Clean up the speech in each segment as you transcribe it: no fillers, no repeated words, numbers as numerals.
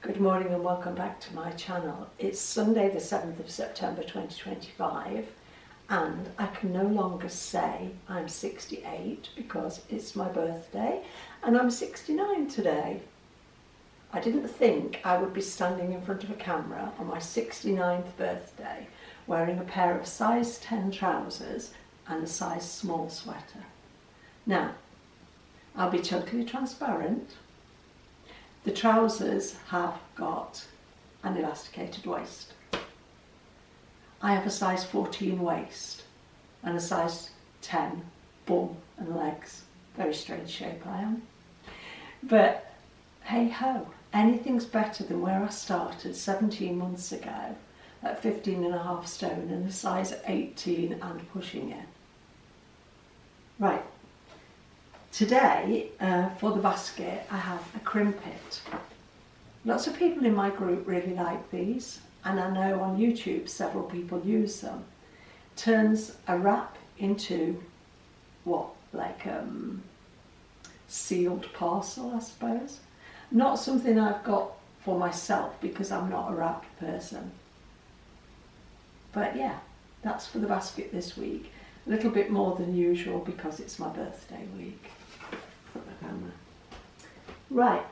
Good morning and welcome back to my channel. It's Sunday the 7th of September 2025 and I can no longer say I'm 68 because it's my birthday and I'm 69 today. I didn't think I would be standing in front of a camera on my 69th birthday wearing a pair of size 10 trousers and a size small sweater. Now, I'll be totally transparent. The trousers have got an elasticated waist. I have a size 14 waist and a size 10 bum and legs. Very strange shape I am. But hey ho, anything's better than where I started 17 months ago at 15.5 stone and a size 18 and pushing it. Right. Today, for the basket, I have a crimpet. Lots of people in my group really like these, and I know on YouTube several people use them. Turns a wrap into what, like sealed parcel, I suppose. Not something I've got for myself because I'm not a wrapped person. But yeah, that's for the basket this week. A little bit more than usual because it's my birthday week. Right,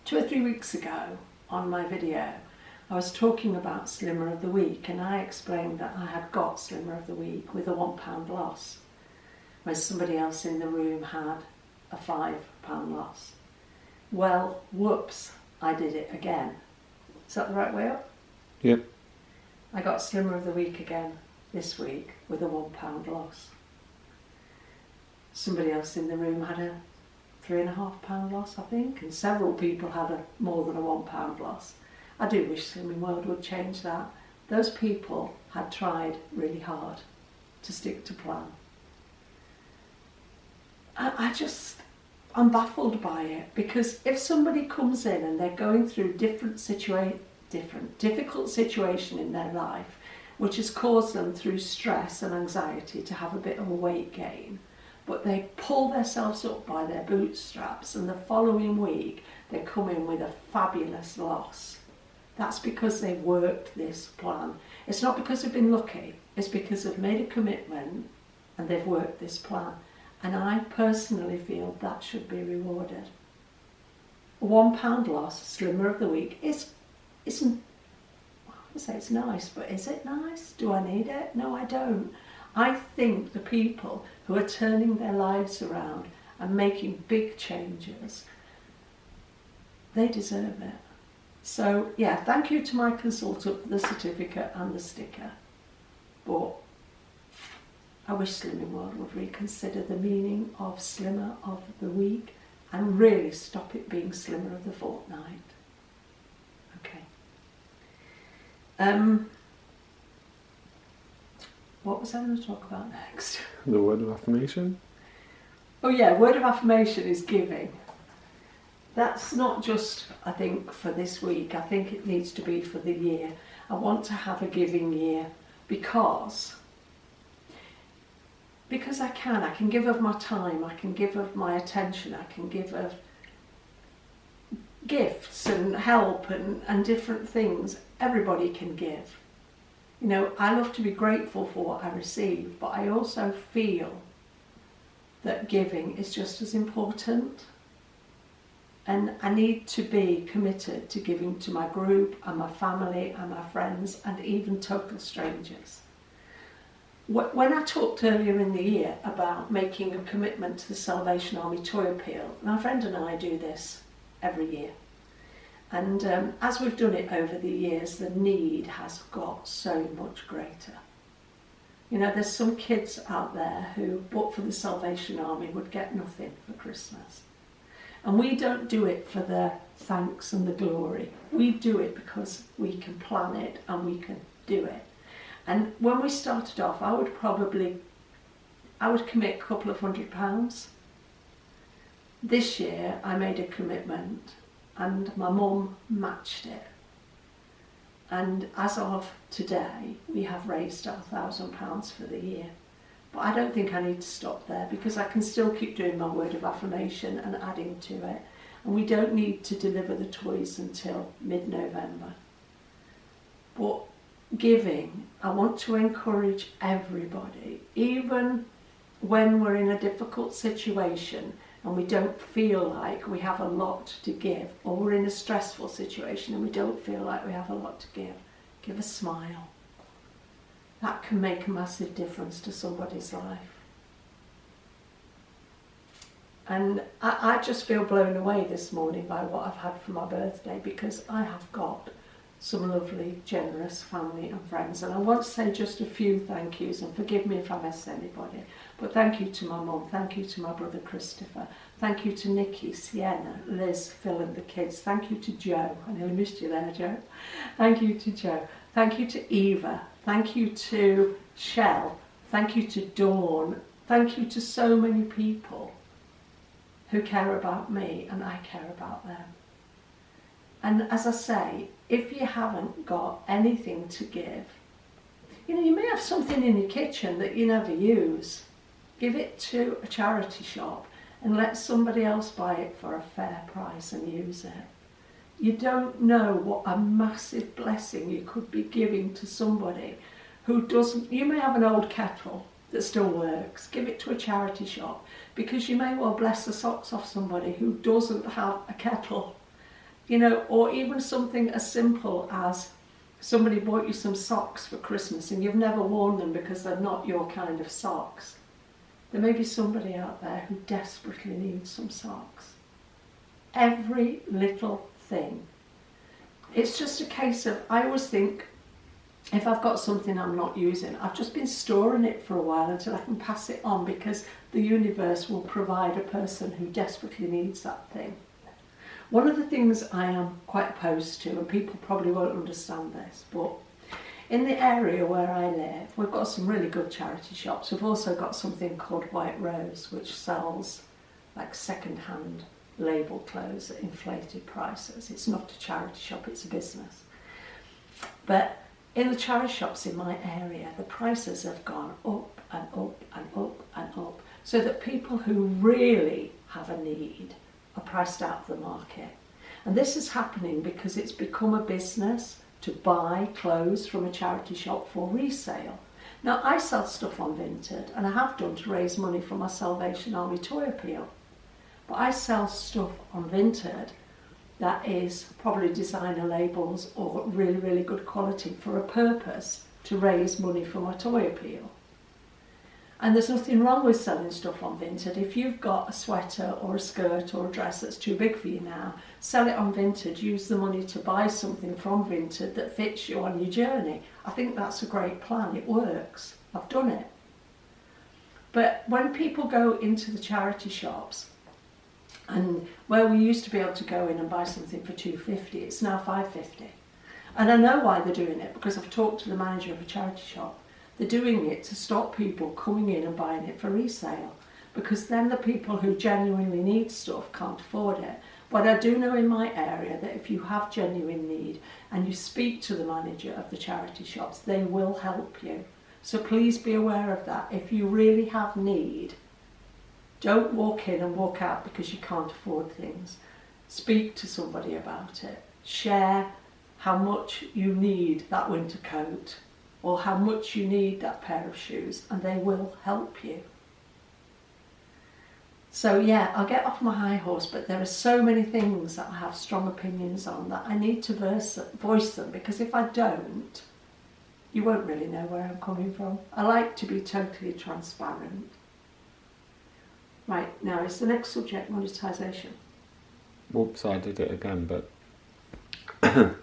2 or 3 weeks ago on my video I was talking about Slimmer of the Week and I explained that I had got Slimmer of the Week with a £1 loss when somebody else in the room had a £5 loss. Well, whoops, I did it again. Is that the right way up? Yep. I got Slimmer of the Week again this week with a £1 loss. Somebody else in the room had a £3.5 loss, I think, and several people had more than a £1 loss. I do wish Slimming World would change that. Those people had tried really hard to stick to plan. I'm baffled by it because if somebody comes in and they're going through difficult situation in their life, which has caused them through stress and anxiety to have a bit of a weight gain, but they pull themselves up by their bootstraps and the following week they come in with a fabulous loss. That's because they've worked this plan. It's not because they've been lucky, it's because they've made a commitment and they've worked this plan. And I personally feel that should be rewarded. A £1 loss, Slimmer of the Week, isn't, I would say it's nice, but is it nice? Do I need it? No, I don't. I think the people who are turning their lives around and making big changes, they deserve it. So yeah, thank you to my consultant for the certificate and the sticker. But I wish Slimming World would reconsider the meaning of Slimmer of the Week and really stop it being Slimmer of the Fortnight. Okay. What was I going to talk about next? The word of affirmation? Oh yeah, word of affirmation is giving. That's not just, I think, for this week. I think it needs to be for the year. I want to have a giving year because I can give of my time, I can give of my attention, I can give of gifts and help and different things. Everybody can give. You know, I love to be grateful for what I receive, but I also feel that giving is just as important. And I need to be committed to giving to my group and my family and my friends and even total strangers. When I talked earlier in the year about making a commitment to the Salvation Army Toy Appeal, my friend and I do this every year. And as we've done it over the years, the need has got so much greater. You know, there's some kids out there who, but for the Salvation Army, would get nothing for Christmas. And we don't do it for the thanks and the glory. We do it because we can plan it and we can do it. And when we started off, I would commit a couple of £100. This year, I made a commitment and my mum matched it. And as of today, we have raised £1,000 for the year. But I don't think I need to stop there because I can still keep doing my word of affirmation and adding to it. and we don't need to deliver the toys until mid-November. But giving, I want to encourage everybody, even when we're in a difficult situation and we don't feel like we have a lot to give, or we're in a stressful situation and we don't feel like we have a lot to give a smile. That can make a massive difference to somebody's life. And I just feel blown away this morning by what I've had for my birthday, because I have got some lovely, generous family and friends. And I want to say just a few thank yous, and forgive me if I miss anybody, but thank you to my mum, thank you to my brother Christopher, thank you to Nikki, Sienna, Liz, Phil and the kids, thank you to Joe, I nearly missed you there, Joe, thank you to Joe, thank you to Eva, thank you to Shell, thank you to Dawn, thank you to so many people who care about me and I care about them. And as I say, if you haven't got anything to give, you know, you may have something in your kitchen that you never use. Give it to a charity shop and let somebody else buy it for a fair price and use it. You don't know what a massive blessing you could be giving to somebody who doesn't. You may have an old kettle that still works. Give it to a charity shop, because you may well bless the socks off somebody who doesn't have a kettle. You know, or even something as simple as somebody bought you some socks for Christmas and you've never worn them because they're not your kind of socks. There may be somebody out there who desperately needs some socks. Every little thing. It's just a case of, I always think, if I've got something I'm not using, I've just been storing it for a while until I can pass it on, because the universe will provide a person who desperately needs that thing. One of the things I am quite opposed to, and people probably won't understand this, but in the area where I live, we've got some really good charity shops. We've also got something called White Rose, which sells like second-hand label clothes at inflated prices. It's not a charity shop, it's a business. But in the charity shops in my area, the prices have gone up and up and up and up, so that people who really have a need are priced out of the market. And this is happening because it's become a business to buy clothes from a charity shop for resale. Now, I sell stuff on Vinted, and I have done to raise money for my Salvation Army toy appeal. But I sell stuff on Vinted that is probably designer labels or really, really good quality for a purpose, to raise money for my toy appeal. And there's nothing wrong with selling stuff on Vinted. If you've got a sweater or a skirt or a dress that's too big for you now, sell it on Vinted. Use the money to buy something from Vinted that fits you on your journey. I think that's a great plan. It works. I've done it. But when people go into the charity shops, and where we used to be able to go in and buy something for $2.50, it's now $5.50. And I know why they're doing it, because I've talked to the manager of a charity shop. They're doing it to stop people coming in and buying it for resale, because then the people who genuinely need stuff can't afford it. But I do know in my area that if you have genuine need and you speak to the manager of the charity shops, they will help you. So please be aware of that. If you really have need, don't walk in and walk out because you can't afford things. Speak to somebody about it. Share how much you need that winter coat, or how much you need that pair of shoes, and they will help you. So yeah, I'll get off my high horse, but there are so many things that I have strong opinions on that I need to voice them, because if I don't, you won't really know where I'm coming from. I like to be totally transparent. Right, now is the next subject monetization. Whoops, I did it again, but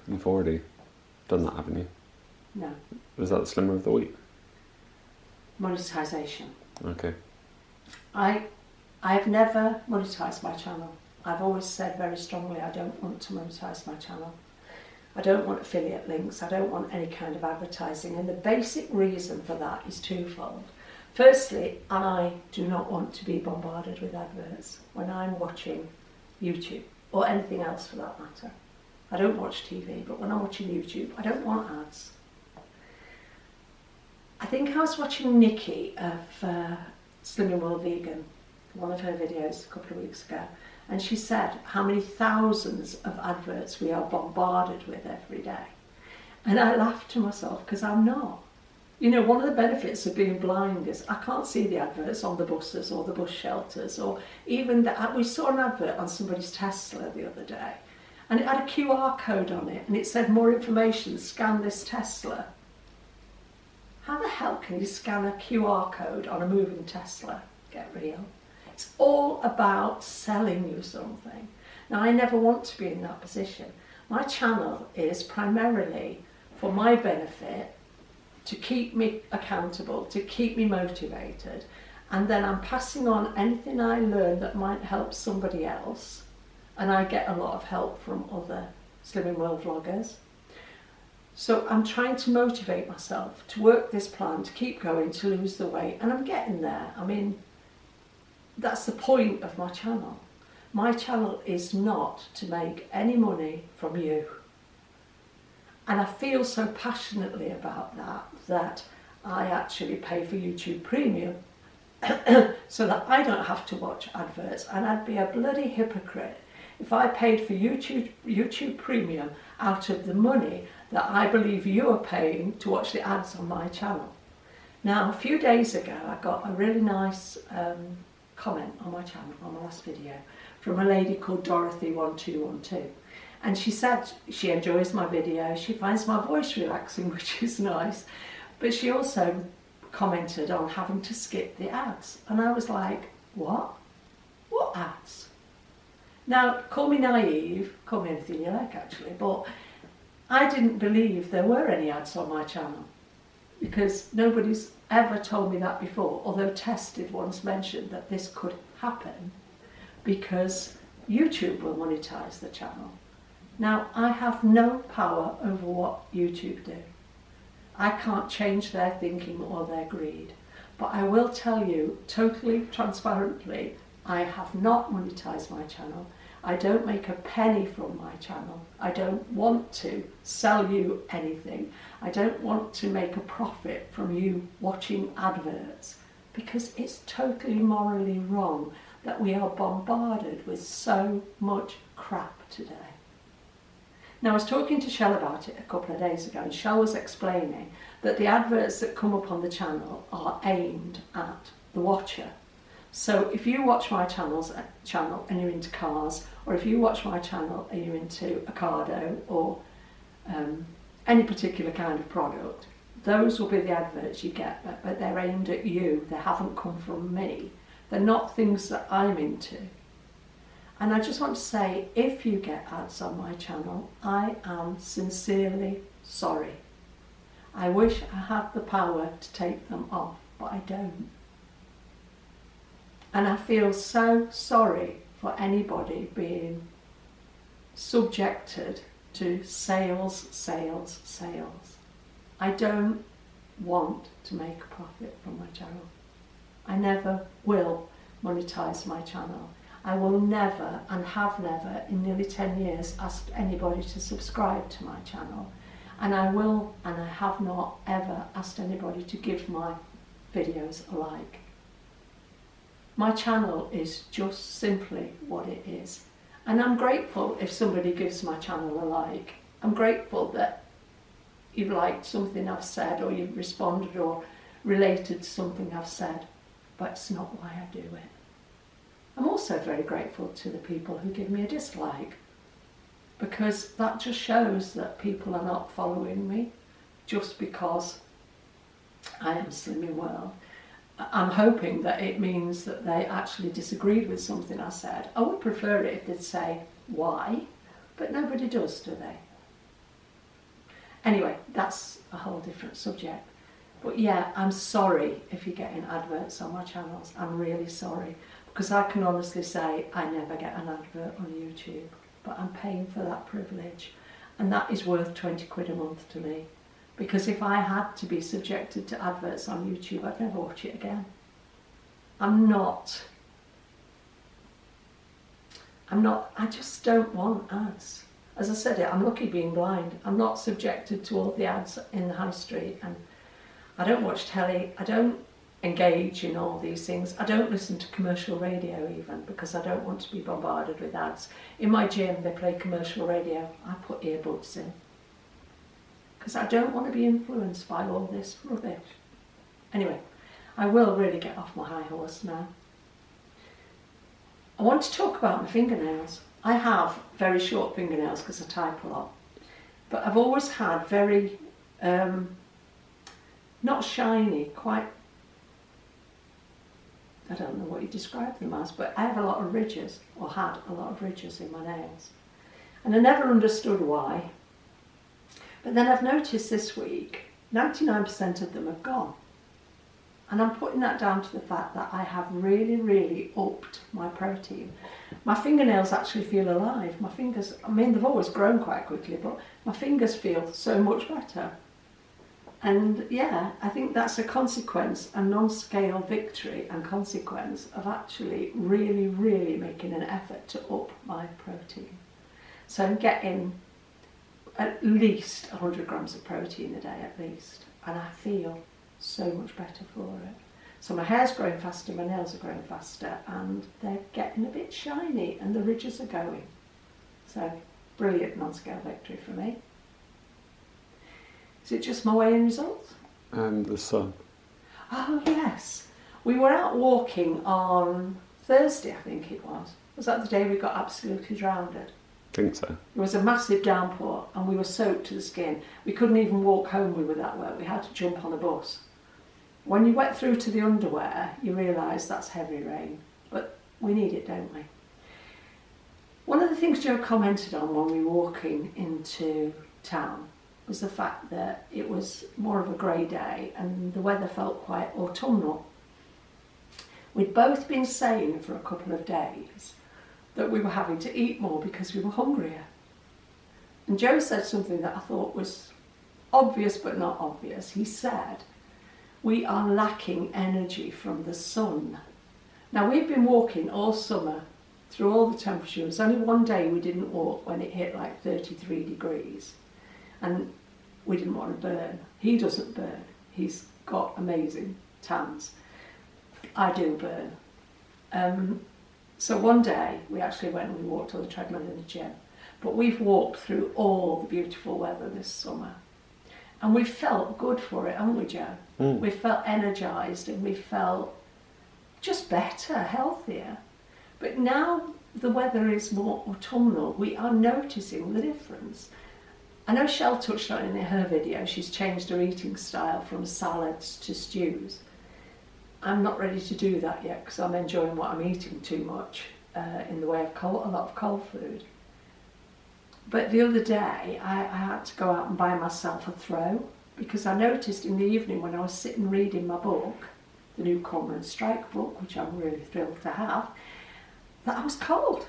you've already done that, haven't you? No. Was that the Slimmer of the Week? Monetization. Okay. I've never monetized my channel. I've always said very strongly I don't want to monetize my channel. I don't want affiliate links. I don't want any kind of advertising. And the basic reason for that is twofold. Firstly, I do not want to be bombarded with adverts when I'm watching YouTube, or anything else for that matter. I don't watch TV, but when I'm watching YouTube, I don't want ads. I think I was watching Nikki of Slimming World Vegan, one of her videos a couple of weeks ago, And she said how many thousands of adverts we are bombarded with every day. And I laughed to myself because I'm not. You know, one of the benefits of being blind is I can't see the adverts on the buses or the bus shelters, or even we saw an advert on somebody's Tesla the other day, and it had a QR code on it, and it said more information, scan this Tesla. How the hell can you scan a QR code on a moving Tesla? Get real. It's all about selling you something. Now, I never want to be in that position. My channel is primarily for my benefit, to keep me accountable, to keep me motivated, and then I'm passing on anything I learn that might help somebody else, and I get a lot of help from other Slimming World vloggers. So I'm trying to motivate myself to work this plan, to keep going, to lose the weight, and I'm getting there. I mean, that's the point of my channel. My channel is not to make any money from you. And I feel so passionately about that I actually pay for YouTube Premium so that I don't have to watch adverts, and I'd be a bloody hypocrite if I paid for YouTube Premium out of the money that I believe you are paying to watch the ads on my channel. Now, a few days ago I got a really nice comment on my channel, on my last video, from a lady called Dorothy1212. And she said she enjoys my video, she finds my voice relaxing, which is nice, but she also commented on having to skip the ads. And I was like, what? What ads? Now, call me naive, call me anything you like actually, but I didn't believe there were any ads on my channel, because nobody's ever told me that before, although Tess did once mention that this could happen because YouTube will monetize the channel. Now, I have no power over what YouTube do. I can't change their thinking or their greed. But I will tell you totally transparently, I have not monetized my channel. I don't make a penny from my channel. I don't want to sell you anything. I don't want to make a profit from you watching adverts, because it's totally morally wrong that we are bombarded with so much crap today. Now, I was talking to Shell about it a couple of days ago, and Shell was explaining that the adverts that come up on the channel are aimed at the watcher. So if you watch my channel and you're into cars, or if you watch my channel and you're into Ocado or any particular kind of product, those will be the adverts you get, but they're aimed at you. They haven't come from me. They're not things that I'm into. And I just want to say, if you get ads on my channel, I am sincerely sorry. I wish I had the power to take them off, but I don't. And I feel so sorry for anybody being subjected to sales, sales, sales. I don't want to make a profit from my channel. I never will monetize my channel. I will never, and have never in nearly 10 years, asked anybody to subscribe to my channel. And I will, and I have not ever asked anybody to give my videos a like. My channel is just simply what it is. And I'm grateful if somebody gives my channel a like. I'm grateful that you've liked something I've said, or you've responded or related to something I've said, but it's not why I do it. I'm also very grateful to the people who give me a dislike, because that just shows that people are not following me just because I am Slimming World. I'm hoping that it means that they actually disagreed with something I said. I would prefer it if they'd say why, but nobody does, do they? Anyway, that's a whole different subject. But yeah, I'm sorry if you're getting adverts on my channels. I'm really sorry, because I can honestly say I never get an advert on YouTube, but I'm paying for that privilege, and that is worth 20 quid a month to me. Because if I had to be subjected to adverts on YouTube, I'd never watch it again. I just don't want ads. As I said, I'm lucky being blind. I'm not subjected to all the ads in the high street, and I don't watch telly. I don't engage in all these things. I don't listen to commercial radio even, because I don't want to be bombarded with ads. In my gym they play commercial radio. I put earbuds in because I don't want to be influenced by all this rubbish. Anyway, I will really get off my high horse now. I want to talk about my fingernails. I have very short fingernails because I type a lot, but I've always had very not shiny, quite, I don't know what you describe them as, but I have a lot of ridges, or had a lot of ridges in my nails. And I never understood why. But then I've noticed this week, 99% of them have gone. And I'm putting that down to the fact that I have really, really upped my protein. My fingernails actually feel alive. My fingers, I mean, they've always grown quite quickly, but my fingers feel so much better. And yeah, I think that's a consequence, a non-scale victory and consequence of actually really, really making an effort to up my protein. So I'm getting at least 100 grams of protein a day at least, and I feel so much better for it. So my hair's growing faster, my nails are growing faster, and they're getting a bit shiny and the ridges are going. So brilliant non-scale victory for me. Is it just my weighing results? And the sun. Oh yes, we were out walking on Thursday, I think it was. Was that the day we got absolutely drowned? I think so. It was a massive downpour and we were soaked to the skin. We couldn't even walk home, we were that wet. We had to jump on a bus. When you wet through to the underwear, you realise that's heavy rain. But we need it, don't we? One of the things Joe commented on when we were walking into town was the fact that it was more of a grey day and the weather felt quite autumnal. We'd both been saying for a couple of days that we were having to eat more because we were hungrier. And Joe said something that I thought was obvious but not obvious. He said, we are lacking energy from the sun. Now we've been walking all summer through all the temperatures. Only one day we didn't walk when it hit like 33 degrees. And we didn't want to burn. He doesn't burn. He's got amazing tans. I do burn. So one day we actually went and we walked on the treadmill in the gym. But we've walked through all the beautiful weather this summer. And we felt good for it, haven't we, Joe? Mm. We felt energised and we felt just better, healthier. But now the weather is more autumnal. We are noticing the difference. I know Shell touched on it in her video. She's changed her eating style from salads to stews. I'm not ready to do that yet because I'm enjoying what I'm eating too much in the way of a lot of cold food. But the other day I had to go out and buy myself a throw because I noticed in the evening when I was sitting reading my book, the new Cormorant Strike book, which I'm really thrilled to have, that I was cold.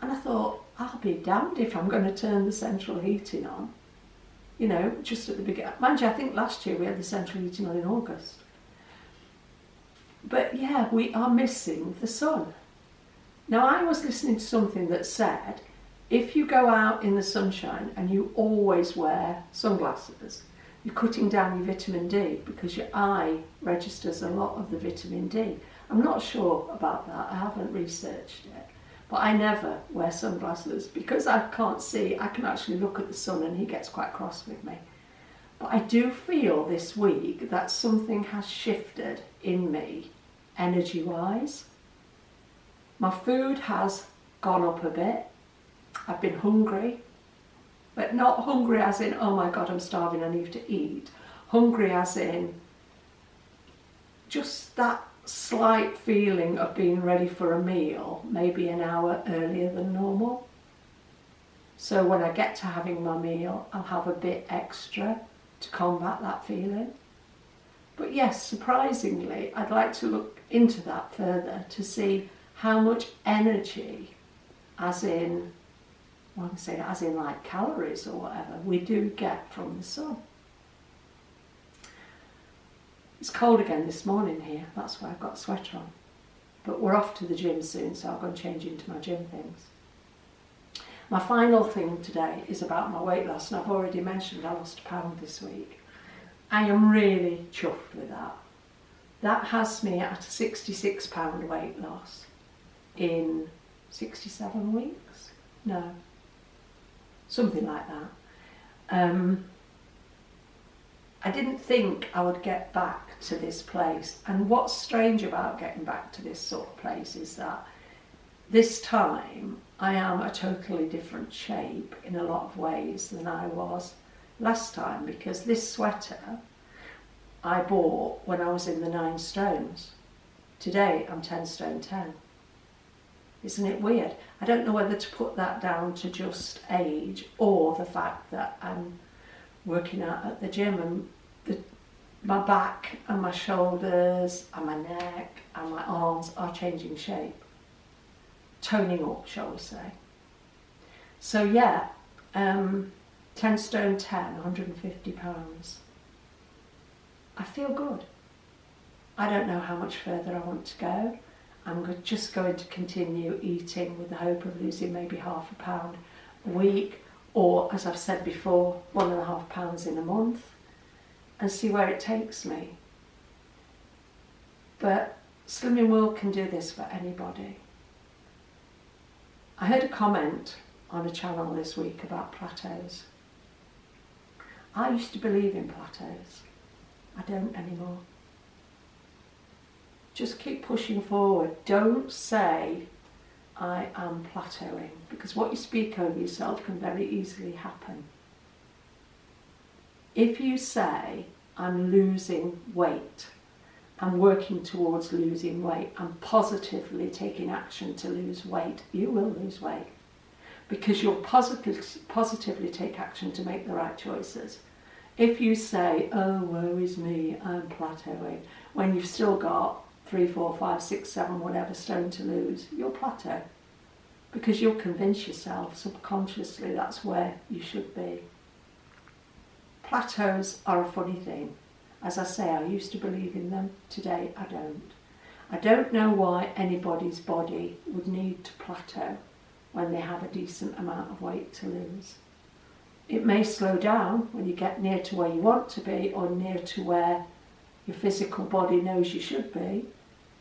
And I thought, I'll be damned if I'm going to turn the central heating on. You know, just at the beginning. Mind you, I think last year we had the central heating on in August. But yeah, we are missing the sun. Now I was listening to something that said, if you go out in the sunshine and you always wear sunglasses, you're cutting down your vitamin D because your eye registers a lot of the vitamin D. I'm not sure about that, I haven't researched it. But I never wear sunglasses because I can't see. I can actually look at the sun and he gets quite cross with me. But I do feel this week that something has shifted in me, energy-wise. My food has gone up a bit. I've been hungry, but not hungry as in, oh my God, I'm starving, I need to eat. Hungry as in just that slight feeling of being ready for a meal, maybe an hour earlier than normal. So when I get to having my meal, I'll have a bit extra to combat that feeling. But yes, surprisingly, I'd like to look into that further to see how much energy, as in, well, I can say as in like calories or whatever, we do get from the sun. It's cold again this morning here, that's why I've got a sweater on. But we're off to the gym soon, so I'll go and change into my gym things. My final thing today is about my weight loss, and I've already mentioned I lost £1 this week. I am really chuffed with that. That has me at a £66 weight loss in 67 weeks? No, something like that. I didn't think I would get back to this place. And what's strange about getting back to this sort of place is that this time I am a totally different shape in a lot of ways than I was last time, because this sweater I bought when I was in the 9 stones. Today I'm 10 stone 10. Isn't it weird? I don't know whether to put that down to just age or the fact that I'm working out at the gym and my back and my shoulders and my neck and my arms are changing shape. Toning up, shall we say. So yeah, 10 stone 10, 150 pounds. I feel good. I don't know how much further I want to go. I'm just going to continue eating with the hope of losing maybe £0.5 pound a week, or as I've said before, £1.5 in a month, and see where it takes me. But Slimming World can do this for anybody. I heard a comment on a channel this week about plateaus. I used to believe in plateaus. I don't anymore. Just keep pushing forward. Don't say I am plateauing, because what you speak over yourself can very easily happen. If you say I'm losing weight, I'm working towards losing weight, I'm positively taking action to lose weight, you will lose weight, because you'll positively take action to make the right choices. If you say, oh, woe is me, I'm plateauing, when you've still got 3, 4, 5, 6, 7, whatever stone to lose, you'll plateau, because you'll convince yourself subconsciously that's where you should be. Plateaus are a funny thing. As I say, I used to believe in them. Today, I don't. I don't know why anybody's body would need to plateau when they have a decent amount of weight to lose. It may slow down when you get near to where you want to be, or near to where your physical body knows you should be,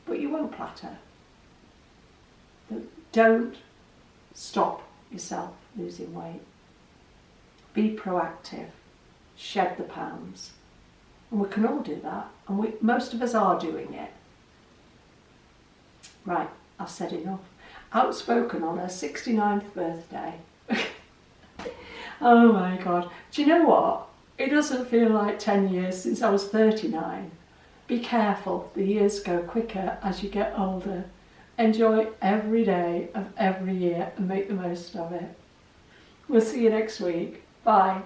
but you won't plateau. But don't stop yourself losing weight. Be proactive. Shed the pounds. And we can all do that, and most of us are doing it. Right, I've said enough. Outspoken on her 69th birthday. Oh my God. Do you know what? It doesn't feel like 10 years since I was 39. Be careful, the years go quicker as you get older. Enjoy every day of every year and make the most of it. We'll see you next week. Bye.